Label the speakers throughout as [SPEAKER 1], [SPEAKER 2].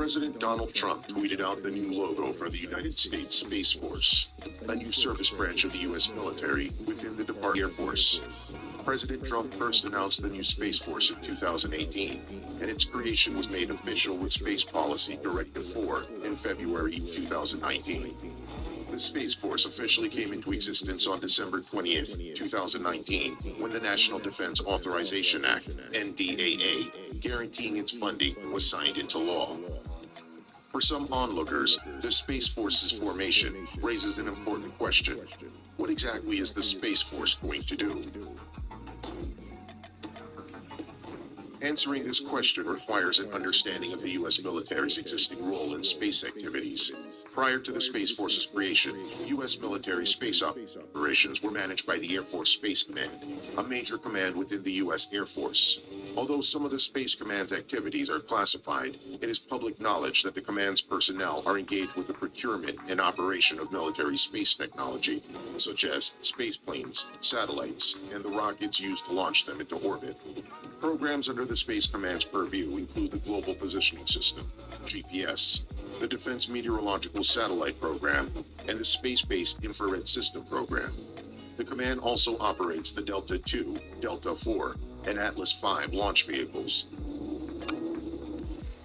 [SPEAKER 1] President Donald Trump tweeted out the new logo for the United States Space Force, a new service branch of the U.S. military within the Department of Air Force. President Trump first announced the new Space Force in 2018, and its creation was made official with Space Policy Directive 4 in February 2019. The Space Force officially came into existence on December 20th, 2019, when the National Defense Authorization Act, NDAA, guaranteeing its funding, was signed into law. For some onlookers, the Space Force's formation raises an important question. What exactly is the Space Force going to do? Answering this question requires an understanding of the U.S. military's existing role in space activities. Prior to the Space Force's creation, U.S. military space operations were managed by the Air Force Space Command, a major command within the U.S. Air Force. Although some of the Space Command's activities are classified, it is public knowledge that the command's personnel are engaged with the procurement and operation of military space technology, such as space planes, satellites, and the rockets used to launch them into orbit. Programs under the Space Command's purview include the Global Positioning System, GPS, the Defense Meteorological Satellite Program, and the Space-Based Infrared System Program. The command also operates the Delta II, Delta IV, and Atlas V launch vehicles.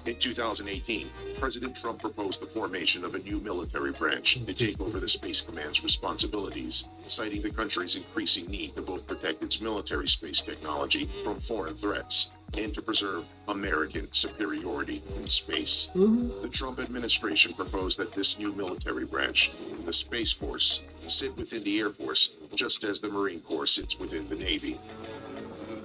[SPEAKER 1] In 2018, President Trump proposed the formation of a new military branch to take over the Space Command's responsibilities, citing the country's increasing need to both protect its military space technology from foreign threats and to preserve American superiority in space. The Trump administration proposed that this new military branch, the Space Force, sit within the Air Force, just as the Marine Corps sits within the Navy.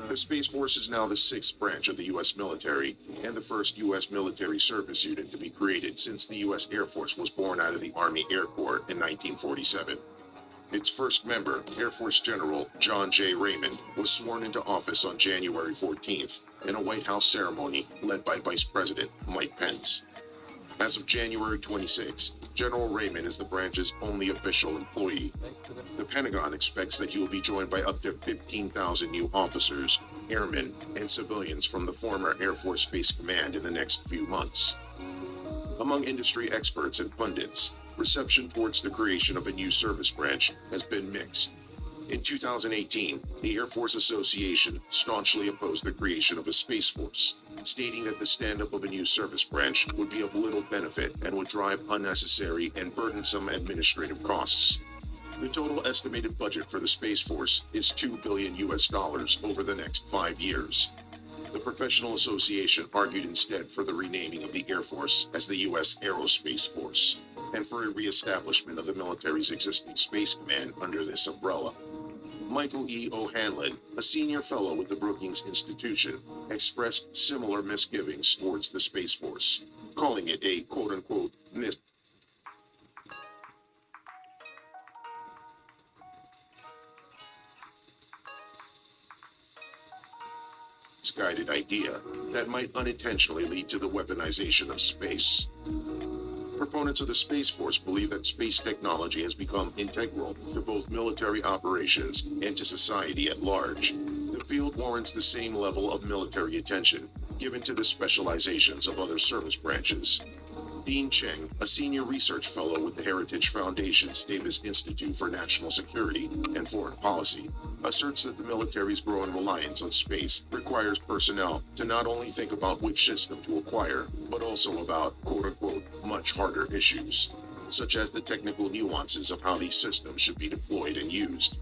[SPEAKER 1] The Space Force is now the sixth branch of the U.S. military and the first U.S. military service unit to be created since the U.S. Air Force was born out of the Army Air Corps in 1947. Its first member, Air Force General John J. Raymond, was sworn into office on January 14th in a White House ceremony led by Vice President Mike Pence. As of January 26, General Raymond is the branch's only official employee. The Pentagon expects that he will be joined by up to 15,000 new officers, airmen, and civilians from the former Air Force Space Command in the next few months. Among industry experts and pundits, reception towards the creation of a new service branch has been mixed. In 2018, the Air Force Association staunchly opposed the creation of a Space Force, stating that the stand-up of a new service branch would be of little benefit and would drive unnecessary and burdensome administrative costs. The total estimated budget for the Space Force is $2 billion over the next 5 years. The Professional Association argued instead for the renaming of the Air Force as the U.S. Aerospace Force, and for a reestablishment of the military's existing Space Command under this umbrella. Michael E. O'Hanlon, a senior fellow with the Brookings Institution, expressed similar misgivings towards the Space Force, calling it a quote-unquote misguided idea that might unintentionally lead to the weaponization of space. Proponents of the Space Force believe that space technology has become integral to both military operations and to society at large. The field warrants the same level of military attention given to the specializations of other service branches. Dean Cheng, a senior research fellow with the Heritage Foundation's Davis Institute for National Security and Foreign Policy, asserts that the military's growing reliance on space requires personnel to not only think about which system to acquire, but also about quote-unquote much harder issues, such as the technical nuances of how these systems should be deployed and used.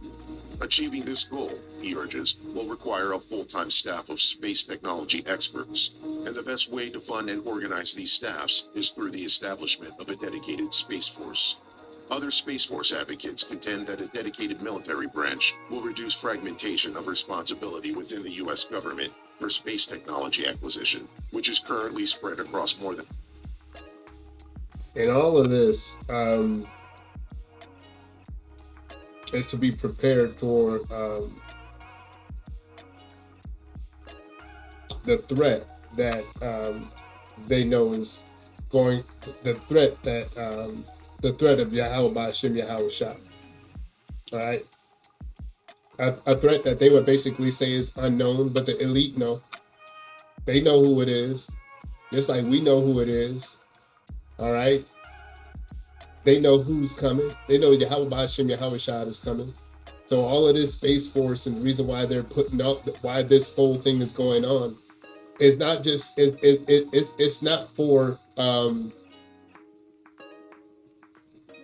[SPEAKER 1] Achieving this goal, he urges, will require a full-time staff of space technology experts, and the best way to fund and organize these staffs is through the establishment of a dedicated Space Force. Other Space Force advocates contend that a dedicated military branch will reduce fragmentation of responsibility within the U.S. government for space technology acquisition, which is currently spread across more than...
[SPEAKER 2] And all of this is to be prepared for the threat that they know is going, the threat of Yahweh Ba'Shem Yahweh Shah. All right. A threat that they would basically say is unknown, but the elite know. They know who it is, just like we know who it is. All right, they know who's coming. They know Yahweh Bashim Yahweh Shad is coming. So all of this Space Force and the reason why they're putting up, why this whole thing is going on, is not just it's not for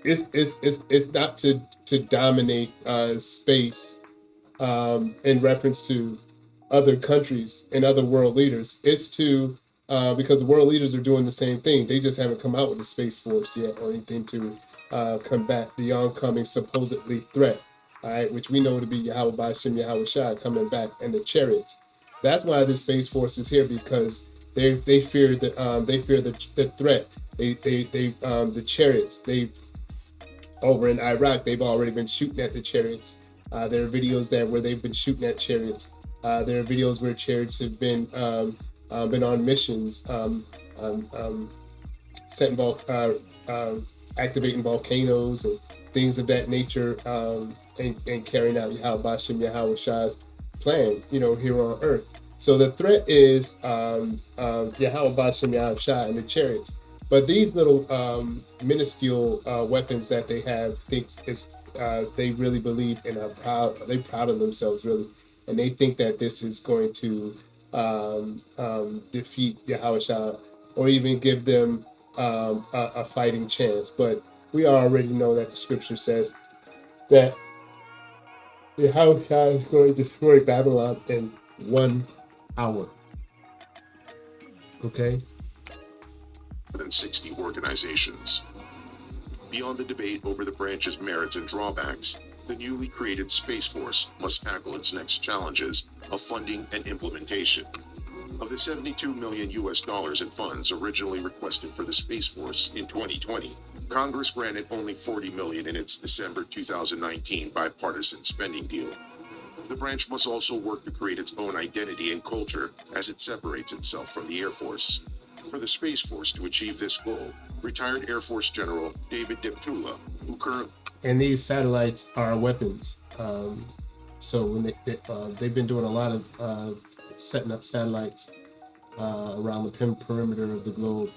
[SPEAKER 2] it's not to dominate space in reference to other countries and other world leaders. It's to because the world leaders are doing the same thing. They just haven't come out with a space force yet or anything to combat the oncoming supposedly threat. All right, which we know to be Yahweh Bashim Yahweh Shah coming back and the chariots. That's why this space force is here because they fear that they fear the threat. They the chariots. They over in Iraq, they've already been shooting at the chariots. There are videos that where they've been shooting at chariots. There are videos where chariots have been on missions, setting activating volcanoes and things of that nature, and carrying out Yahweh Bashim Yahweh Shah's plan, here on Earth. So the threat is Yahweh Bashim Yahweh Shah and the chariots. But these little minuscule weapons that they have, they really believe and are proud. They're proud of themselves, really, and they think that this is going to defeat Yahweh Shah or even give them a fighting chance. But we already know that the scripture says that Yahweh Shah is going to destroy Babylon in 1 hour. Okay.
[SPEAKER 1] Than 60 organizations. Beyond the debate over the branch's merits and drawbacks, the newly created Space Force must tackle its next challenges of funding and implementation. Of the $72 million in funds originally requested for the Space Force in 2020, Congress granted only $40 million in its December 2019 bipartisan spending deal. The branch must also work to create its own identity and culture as it separates itself from the Air Force. For the Space Force to achieve this goal, retired Air Force General David Deptula, who currently...
[SPEAKER 2] And these satellites are weapons. So when they've been doing a lot of setting up satellites around the perimeter of the globe,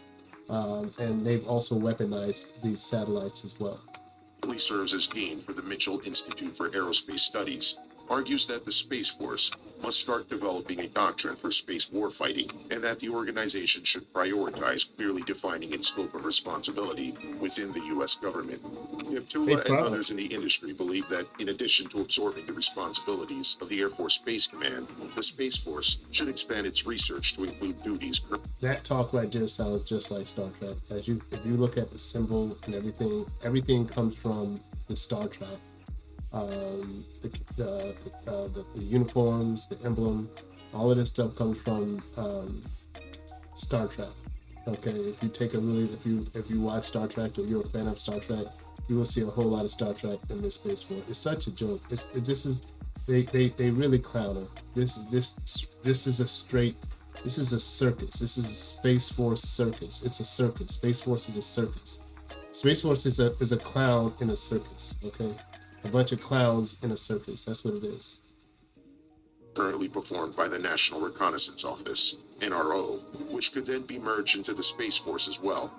[SPEAKER 2] and they've also weaponized these satellites as well.
[SPEAKER 1] He serves as dean for the Mitchell Institute for Aerospace Studies, argues that the Space Force must start developing a doctrine for space warfighting, and that the organization should prioritize clearly defining its scope of responsibility within the U.S. government. Deptula and others in the industry believe that, in addition to absorbing the responsibilities of the Air Force Space Command, the Space Force should expand its research to include duties.
[SPEAKER 2] That talk right there sounds just like Star Trek. If you look at the symbol and everything comes from the Star Trek. The uniforms, the emblem, all of this stuff comes from Star Trek. Okay, if you take if you watch Star Trek or you're a fan of Star Trek, you will see a whole lot of Star Trek in this Space Force. It's such a joke. They really clown her. This is a circus. This is a Space Force circus. It's a circus. Space Force is a circus. Space Force is a clown in a circus. Okay. A bunch of clowns in a circus. That's what it is.
[SPEAKER 1] Currently performed by the National Reconnaissance Office, NRO, which could then be merged into the Space Force as well.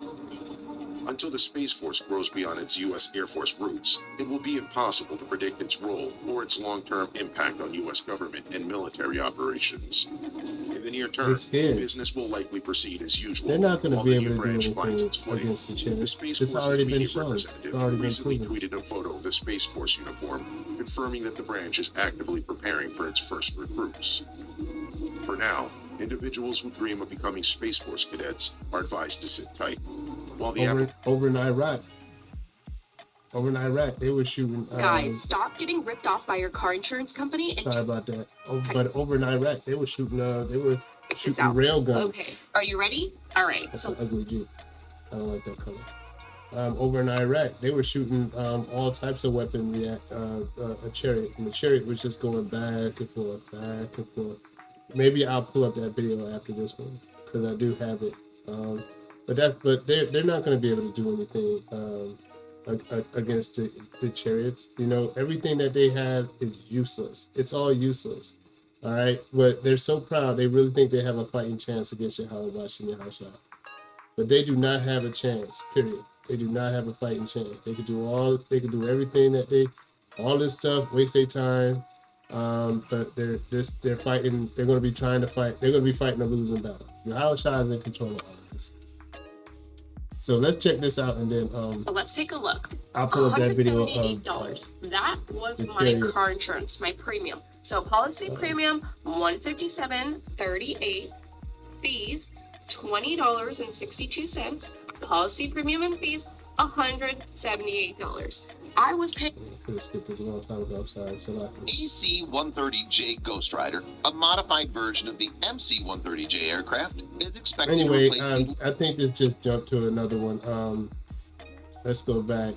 [SPEAKER 1] Until the Space Force grows beyond its U.S. Air Force roots, it will be impossible to predict its role or its long-term impact on U.S. government and military operations. In the near term, business will likely proceed as usual.
[SPEAKER 2] They're not going to be able to do anything against the chariots.
[SPEAKER 1] The Space
[SPEAKER 2] It's
[SPEAKER 1] Force's
[SPEAKER 2] already been
[SPEAKER 1] media
[SPEAKER 2] shown. It's
[SPEAKER 1] representative
[SPEAKER 2] already been
[SPEAKER 1] recently
[SPEAKER 2] proven.
[SPEAKER 1] tweeted a photo of the Space Force uniform, confirming that the branch is actively preparing for its first recruits. For now, individuals who dream of becoming Space Force cadets are advised to sit tight. While the
[SPEAKER 2] Over in Iraq, they were shooting.
[SPEAKER 3] Guys, stop getting ripped off by your car insurance company.
[SPEAKER 2] Sorry about that. But over in Iraq, they were shooting. They were shooting rail guns.
[SPEAKER 3] Okay, are you ready? All right.
[SPEAKER 2] That's an ugly Jeep. I don't like that color. Over in Iraq, they were shooting all types of weaponry at a chariot, and the chariot was just going back and forth, back and forth. Maybe I'll pull up that video after this one because I do have it. But they're not going to be able to do anything against the chariots. Everything that they have is useless. It's all useless. All right, but they're so proud. They really think they have a fighting chance against Yahweh Bashim Yahweh Shah. but they do not have a chance. Period. They do not have a fighting chance. They could do everything all this stuff, waste their time. But they're fighting. They're going to be trying to fight. They're going to be fighting a losing battle. Yahweh Shah is in control of all of this. So let's check this out, and then
[SPEAKER 3] Let's take a look.
[SPEAKER 2] I'll pull up that video of
[SPEAKER 3] $178. That was
[SPEAKER 2] the
[SPEAKER 3] my
[SPEAKER 2] carrier.
[SPEAKER 3] car insurance, my premium. So policy premium $157.38, fees $20.62, policy premium and fees $178. I was paying.
[SPEAKER 2] Could have skipped it a long time ago. I'm sorry. So
[SPEAKER 4] AC-130J Ghost Rider, a modified version of the MC-130J aircraft, is expected to
[SPEAKER 2] anyway,
[SPEAKER 4] replace the
[SPEAKER 2] I think this just jumped to another one. Let's go back.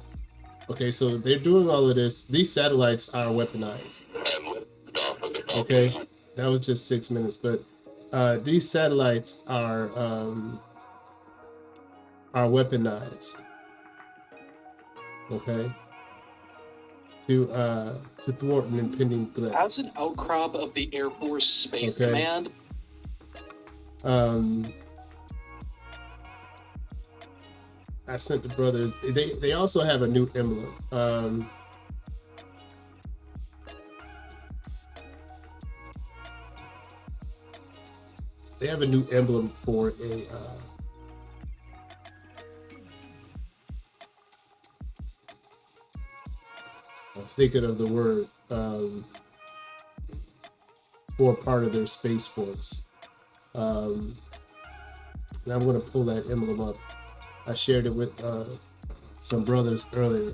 [SPEAKER 2] Okay, so they're doing all of this. These satellites are weaponized. Okay, that was just 6 minutes, but these satellites are weaponized. Okay, to thwart an impending threat.
[SPEAKER 5] As an outcrop of the Air Force Space
[SPEAKER 2] Okay.
[SPEAKER 5] Command,
[SPEAKER 2] I sent the brothers. They also have a new emblem. They have a new emblem for a. I'm thinking of the word for part of their space force. And I'm going to pull that emblem up. I shared it with some brothers earlier.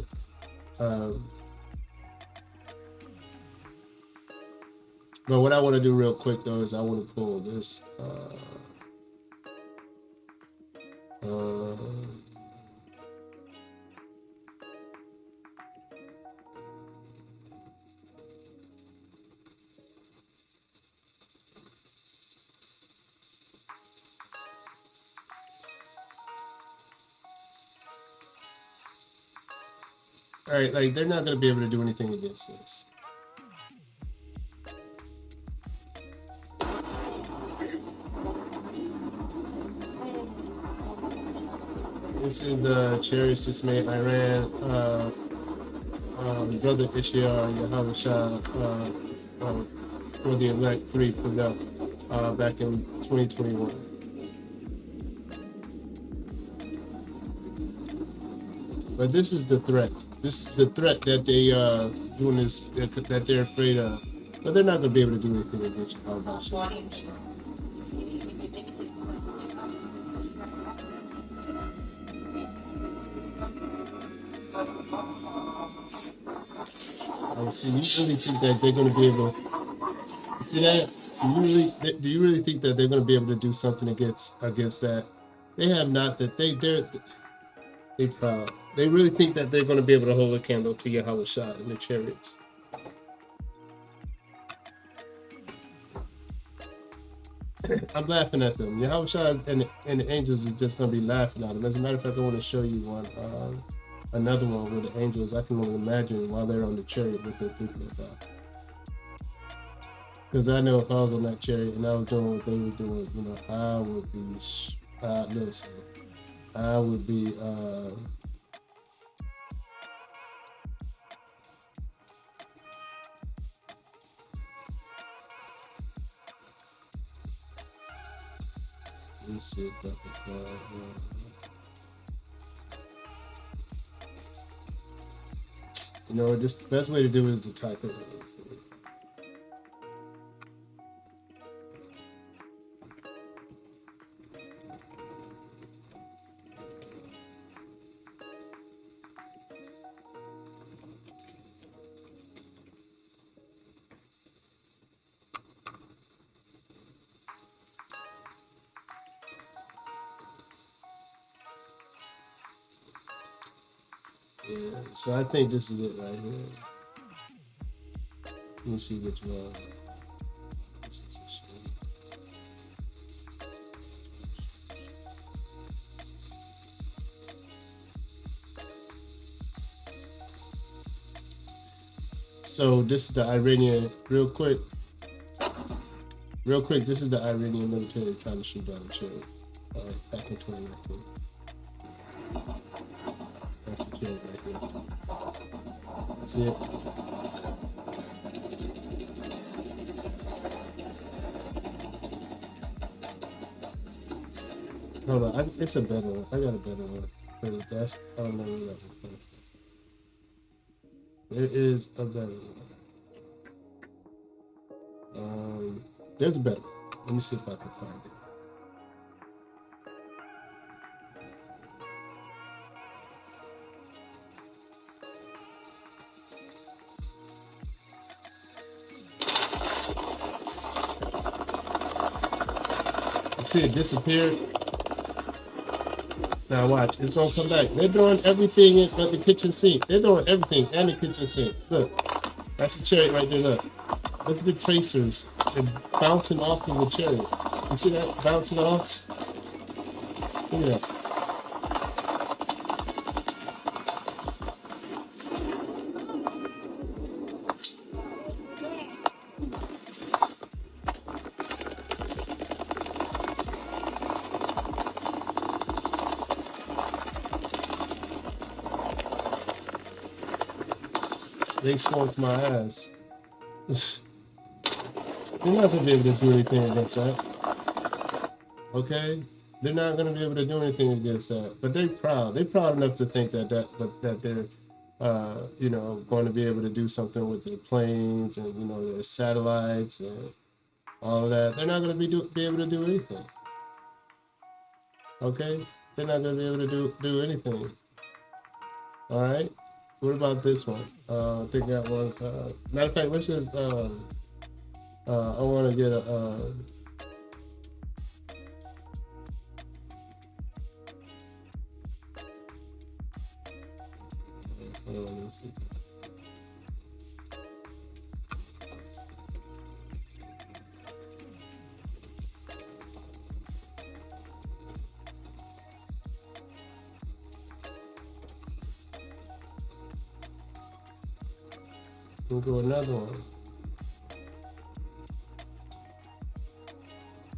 [SPEAKER 2] But what I want to do real quick though is I want to pull this. All right, like they're not going to be able to do anything against this. This is Cherished Dismay Iran, Brother Ishia Yahweh Shah for the Elect 3 put up back in 2021. But this is the threat. This is the threat that they doing this that they're afraid of. But they're not going to be able to do anything against Yahweh Shah. See, you really think that they're going to be able? See that? Do you really think that they're going to be able to do something against that? They have not. That they proud. They really think that they're going to be able to hold a candle to Yahweh Shah and the chariots. I'm laughing at them. Yahweh Shah and the angels is just going to be laughing at them. As a matter of fact, I want to show you one. Another one with the angels. I can only imagine while they're on the chariot what they're thinking about. Because I know if I was on that chariot and I was doing what they were doing, you know, I would be, listen, I would be, let me see if I can find here. You know, just the best way to do it is to type it. Yeah, so I think this is it right here. Let me see which one. This is a shame. So this is the Iranian, real quick, this is the Iranian military trying to shoot down a chariot back in 2019. Chariot right there. See it? Hold on, it's a better one. I got a better one. Because that's, I don't know where that one comes from. There is a better one. There's a better one. Let me see if I can find it. You see it disappeared? Now watch, it's gonna come back. They're doing everything at the kitchen sink. They're doing everything and the kitchen sink. Look, that's a chariot right there. Look at the tracers. They're bouncing off of the chariot. You see that bouncing off? Look at that. Space Force my ass. They're not gonna be able to do anything against that. Okay? They're not gonna be able to do anything against that. But they're proud. They're proud enough to think that they're you know, going to be able to do something with their planes and, you know, their satellites and all of that. They're not gonna be able to do anything. Okay? They're not gonna be able to do anything. Alright? What about this one? I think that was matter of fact, let's just I want to get a hold on, let me see. We'll go another one.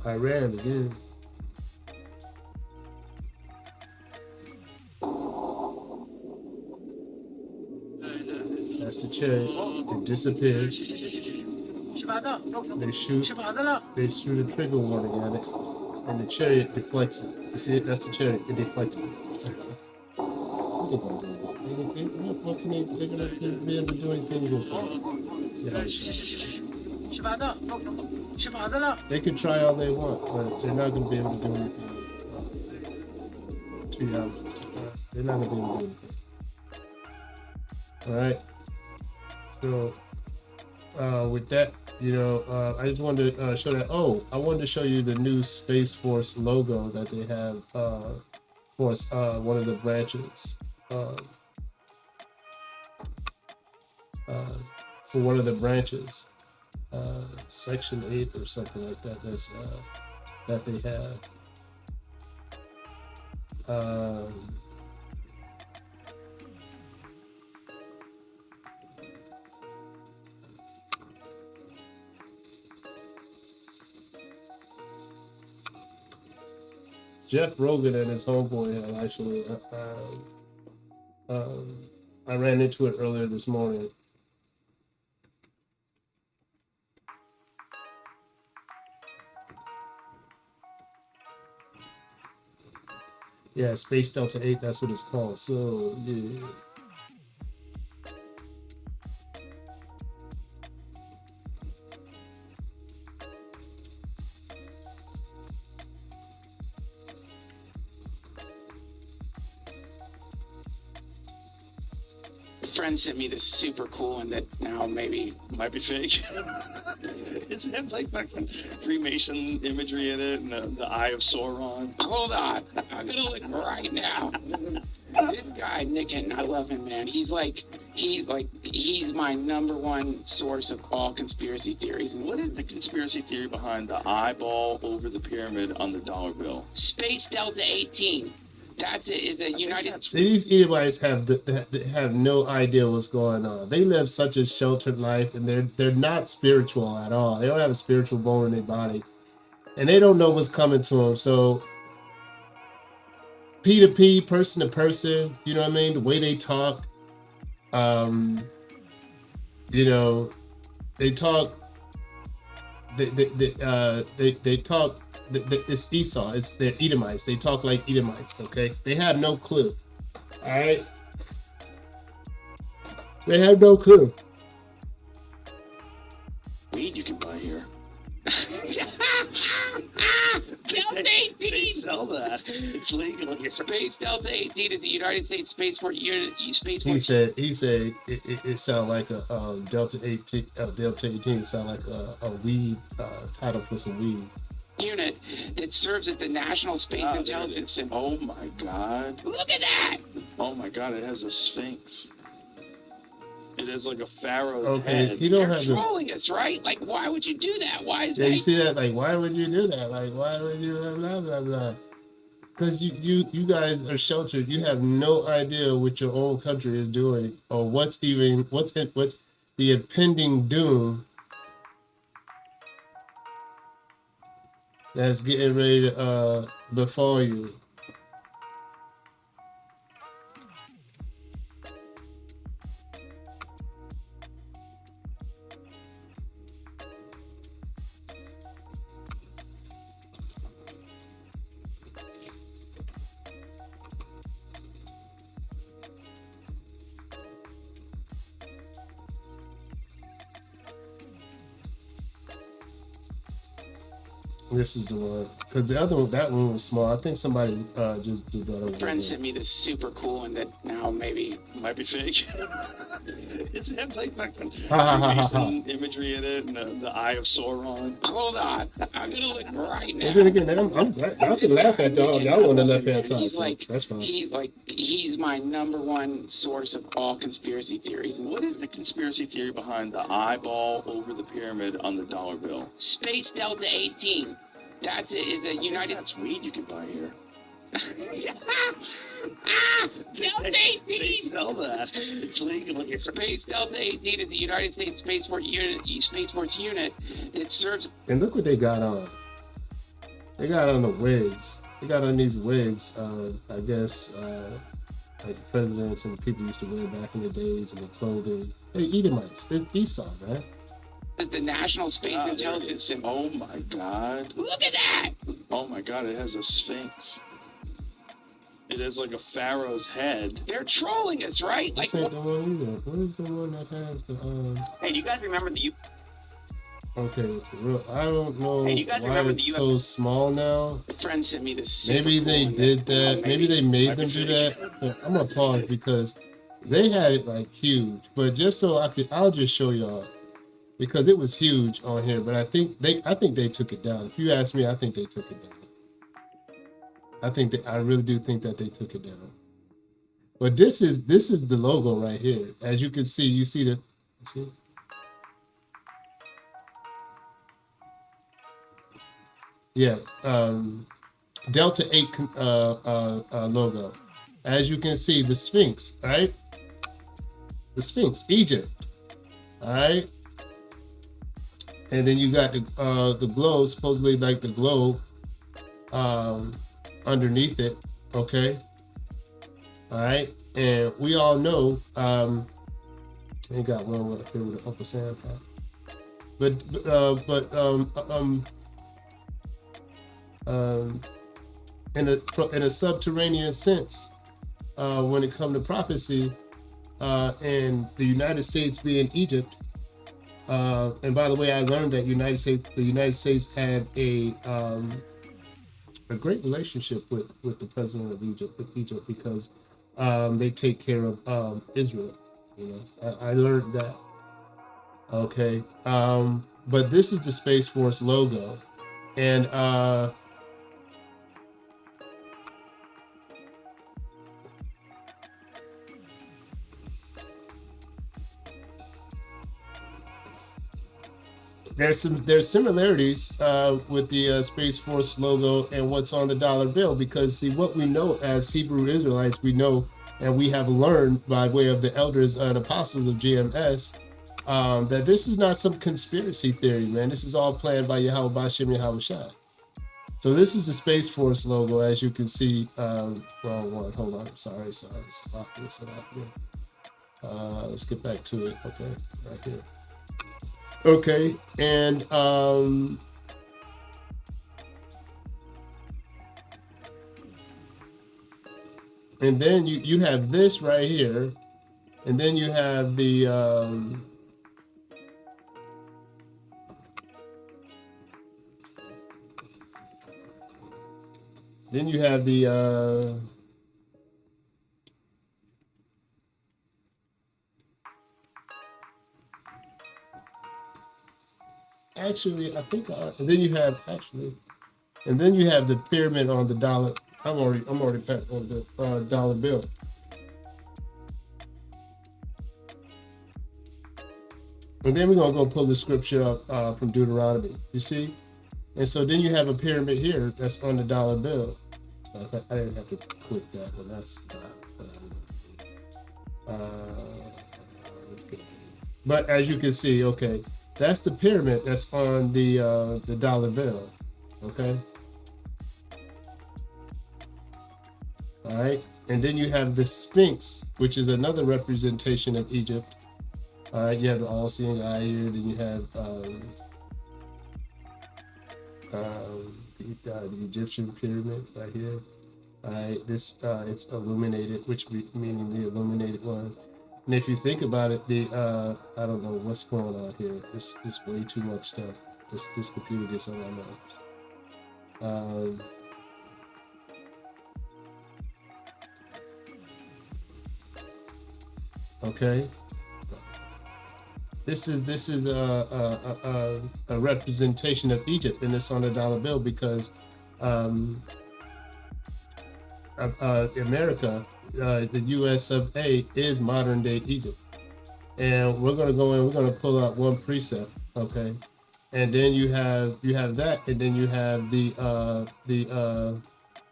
[SPEAKER 2] Iran again. That's the chariot. It disappears. They shoot a trigger warning at it, and the chariot deflects it. You see it? That's the chariot. It deflected it. What are they gonna do? What can they're gonna be able to do anything against that? They can try all they want, but they're not gonna be able to do anything. They're not gonna be able to do anything. All right. So with that, you know, I just wanted to show that. Oh, I wanted to show you the new Space Force logo that they have for one of the branches. For one of the branches, Section 8 or something like that. That's that they have. Jeff Rogan and his homeboy had actually. I ran into it earlier this morning. Yeah, Space Delta 8, that's what it's called. So, yeah.
[SPEAKER 6] Friend sent me this super cool one that now maybe might be fake. Isn't it like fucking Freemason imagery in it and the Eye of Sauron? Hold on, I'm gonna look right now. This guy, Nicken, I love him, man. He's my number one source of all conspiracy theories. And
[SPEAKER 5] What is the conspiracy theory behind the eyeball over the pyramid on the dollar bill?
[SPEAKER 6] Space Delta 18. That's it. Is a United.
[SPEAKER 2] See, these Edomites have no idea what's going on. They live such a sheltered life, and they're not spiritual at all. They don't have a spiritual bone in their body, and they don't know what's coming to them. So P to P, person to person. You know what I mean? The way they talk. You know, they talk. They talk. It's Esau. They're Edomites. They talk like Edomites. Okay, they have no clue. All right, they have no clue.
[SPEAKER 6] Weed you can buy here.
[SPEAKER 3] Delta
[SPEAKER 6] They
[SPEAKER 3] 18!
[SPEAKER 6] sell that. It's legal.
[SPEAKER 3] Space Delta 18 is the United States Space Force unit. Space
[SPEAKER 2] He
[SPEAKER 3] Force
[SPEAKER 2] said it sounded like a Delta 18. Delta 18 sound like a weed title for some weed.
[SPEAKER 3] unit that serves as the National Space
[SPEAKER 6] Ah, there it
[SPEAKER 3] Intelligence
[SPEAKER 6] is.
[SPEAKER 3] Symbol.
[SPEAKER 6] Oh my god.
[SPEAKER 3] Look at that!
[SPEAKER 6] Oh my god, it has a sphinx. It is like a pharaoh's
[SPEAKER 2] Okay,
[SPEAKER 6] head.
[SPEAKER 2] he don't
[SPEAKER 3] They're
[SPEAKER 2] have the.
[SPEAKER 3] trolling us, right? Like, why would you do that? Why is
[SPEAKER 2] Yeah, you
[SPEAKER 3] that?
[SPEAKER 2] see that? Like, why would you do that? Like, why would you blah blah blah? Because you guys are sheltered. You have no idea what your own country is doing, or what's the impending doom that's getting ready to befall you. This is the one, because the other one, that one was small. I think somebody just did that over
[SPEAKER 3] A friend
[SPEAKER 2] there.
[SPEAKER 3] sent me this super cool one that now maybe
[SPEAKER 6] Might be fake. It's have like fucking
[SPEAKER 2] Ha, ha, ha, ha, ha.
[SPEAKER 6] Freemason imagery in it, and the Eye of Sauron.
[SPEAKER 3] hold on. I'm gonna look right now.
[SPEAKER 2] And then again, I can laugh at y'all. Y'all on the left hand side,
[SPEAKER 3] He's
[SPEAKER 2] so
[SPEAKER 3] like,
[SPEAKER 2] that's fine.
[SPEAKER 3] he's my number one source of all conspiracy theories. And
[SPEAKER 6] What is the conspiracy theory behind the eyeball over the pyramid on the dollar bill?
[SPEAKER 3] Space Delta 18. That's it. Is a United.
[SPEAKER 6] That's weed you can buy here.
[SPEAKER 3] Delta
[SPEAKER 6] They
[SPEAKER 3] 18.
[SPEAKER 6] sell that. It's legal.
[SPEAKER 3] Space Delta 18 is the United States Space Force unit that serves.
[SPEAKER 2] And look what they got on. They got on the wigs. They got on these wigs. I guess like presidents and people used to wear back in the days, and the clothing. They Edomites. It's Esau, man.
[SPEAKER 3] Is the National Space
[SPEAKER 6] Ah, there it
[SPEAKER 3] Intelligence
[SPEAKER 6] is.
[SPEAKER 3] Symbol.
[SPEAKER 6] Oh my god.
[SPEAKER 3] Look at that!
[SPEAKER 6] Oh my god, it has a sphinx. It is like a pharaoh's head.
[SPEAKER 3] They're trolling us, right? Like,
[SPEAKER 2] This ain't the one either. What is the one that has the
[SPEAKER 7] Hey, do you guys remember the
[SPEAKER 2] Okay, I don't know
[SPEAKER 7] Hey, do you guys
[SPEAKER 2] why
[SPEAKER 7] remember the
[SPEAKER 2] it's
[SPEAKER 7] US
[SPEAKER 2] so small now.
[SPEAKER 3] a friend sent me this. Super
[SPEAKER 2] Maybe they
[SPEAKER 3] cool one
[SPEAKER 2] did that. Maybe they made
[SPEAKER 6] Might be
[SPEAKER 2] them do
[SPEAKER 6] fake.
[SPEAKER 2] that. But I'm gonna pause because they had it like huge. But just so I'll just show y'all because it was huge on here. But I think they took it down. If you ask me, I think they took it down. I really do think that they took it down. But this is the logo right here. As you can see, you see. Yeah, Delta 8 logo. As you can see, the Sphinx, right? The Sphinx, Egypt, all right? And then you got the globe, supposedly like the globe underneath it, okay? All right, and we all know, they got one with the Uncle Sam hat. In a subterranean sense, when it comes to prophecy, and the United States being Egypt, and by the way, I learned that the United States had a great relationship with the president of Egypt, because they take care of Israel. You know, I learned that. Okay, but this is the Space Force logo, and there's similarities with the Space Force logo and what's on the dollar bill, because see, what we know as Hebrew Israelites, we know and we have learned by way of the elders and apostles of GMS, that this is not some conspiracy theory, man. This is all planned by Yahweh Bashem Yahweh Shai. So this is the Space Force logo, as you can see. Wrong one. Hold on. Sorry. Let's get back to it. Okay, right here. Okay, and then you have this right here, and then you have the actually, I think, and then you have the pyramid on the dollar. I'm already back on the dollar bill. And then we're gonna go pull the scripture up from Deuteronomy. You see, and so then you have a pyramid here that's on the dollar bill. I didn't have to click that one. That's let's get. But as you can see, okay, that's the pyramid that's on the dollar bill. Okay. All right, and then you have the Sphinx, which is another representation of Egypt. All right, you have the all-seeing eye here. Then you have the Egyptian pyramid right here. All right, this it's illuminated, meaning the illuminated one. And if you think about it, I don't know what's going on here. It's way too much stuff. This computer gets on my nerves. Okay. This is a representation of Egypt, and it's on the dollar bill because America, the U.S. of A, is modern day Egypt, and we're gonna go in. We're gonna pull out one precept, okay, and then you have that, and then you have the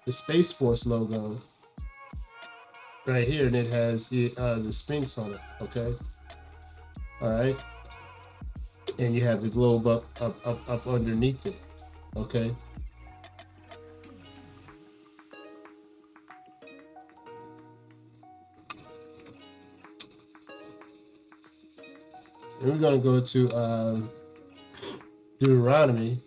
[SPEAKER 2] Space Force logo right here, and it has the Sphinx on it, okay. All right, and you have the globe up underneath it, okay. And we're gonna go to Deuteronomy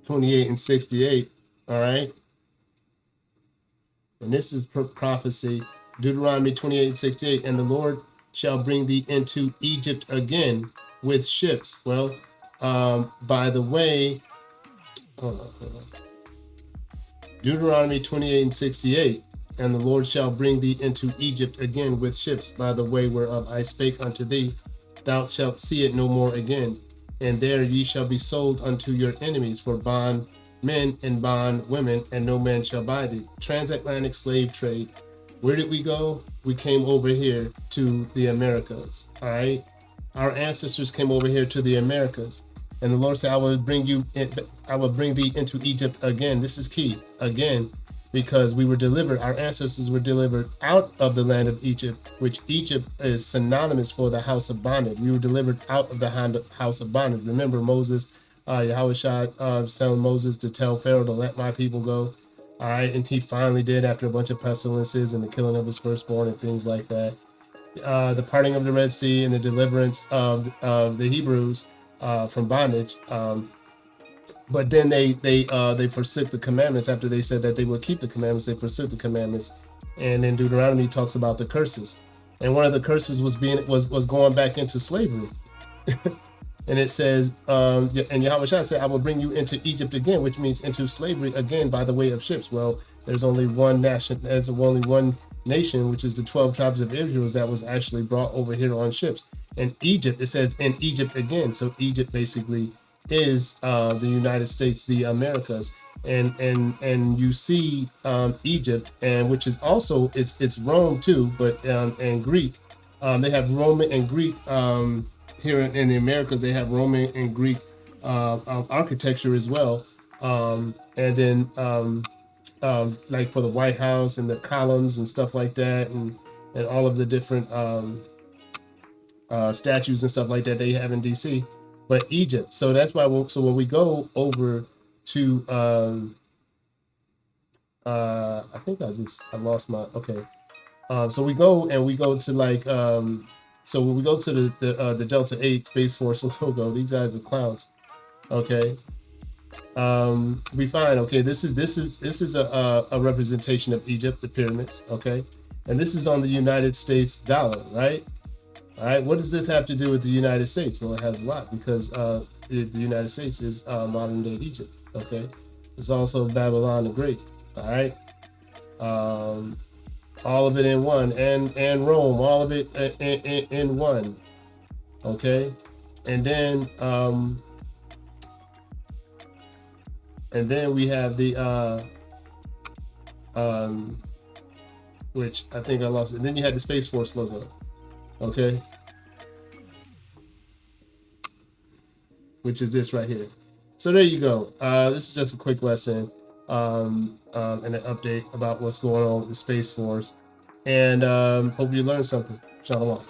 [SPEAKER 2] 28 and 68. All right, and this is prophecy. Deuteronomy 28:68, and the Lord shall bring thee into Egypt again with ships. Well, by the way, hold on. Deuteronomy 28:68, and the Lord shall bring thee into Egypt again with ships, by the way whereof I spake unto thee. Thou shalt see it no more again, and there ye shall be sold unto your enemies for bond men and bond women, and no man shall buy thee. Transatlantic slave trade. Where did we go? We came over here to the Americas. All right. Our ancestors came over here to the Americas. And the Lord said, I will bring thee into Egypt again. This is key. Again, because we were delivered, our ancestors were delivered out of the land of Egypt, which Egypt is synonymous for the house of bondage. We were delivered out of the house of bondage. Remember Moses, Yahweh telling Moses to tell Pharaoh to let my people go. All right, and he finally did after a bunch of pestilences and the killing of his firstborn and things like that. The parting of the Red Sea and the deliverance of the Hebrews from bondage. But then they forsook the commandments after they said that they would keep the commandments. They forsook the commandments, and then Deuteronomy talks about the curses. And one of the curses was going back into slavery. And it says, and Yahweh said, I will bring you into Egypt again, which means into slavery again by the way of ships. Well, there's only one nation, which is the 12 tribes of Israel, that was actually brought over here on ships. And Egypt, it says in Egypt again. So Egypt basically is the United States, the Americas. And you see Egypt, and which is also, it's Rome too, but and Greek. They have Roman and Greek here in the Americas. They have Roman and Greek architecture as well, and then like for the White House and the columns and stuff like that, and all of the different statues and stuff like that they have in DC. but Egypt. So that's why. So when we go over to, I think I lost my okay. So we go to like, so when we go to the Delta 8 Space Force logo, these guys are clowns. Okay. We find, okay, this is a representation of Egypt, the pyramids. Okay. And this is on the United States dollar, right? All right. What does this have to do with the United States? Well, it has a lot, because the United States is modern day Egypt. Okay. It's also Babylon the Great. All right. All of it in one, and Rome, all of it in one. Okay. And then we have the which I think I lost it. And then you had the Space Force logo. Okay. Which is this right here. So there you go. This is just a quick lesson and an update about what's going on with the Space Force. And hope you learned something. Shalom.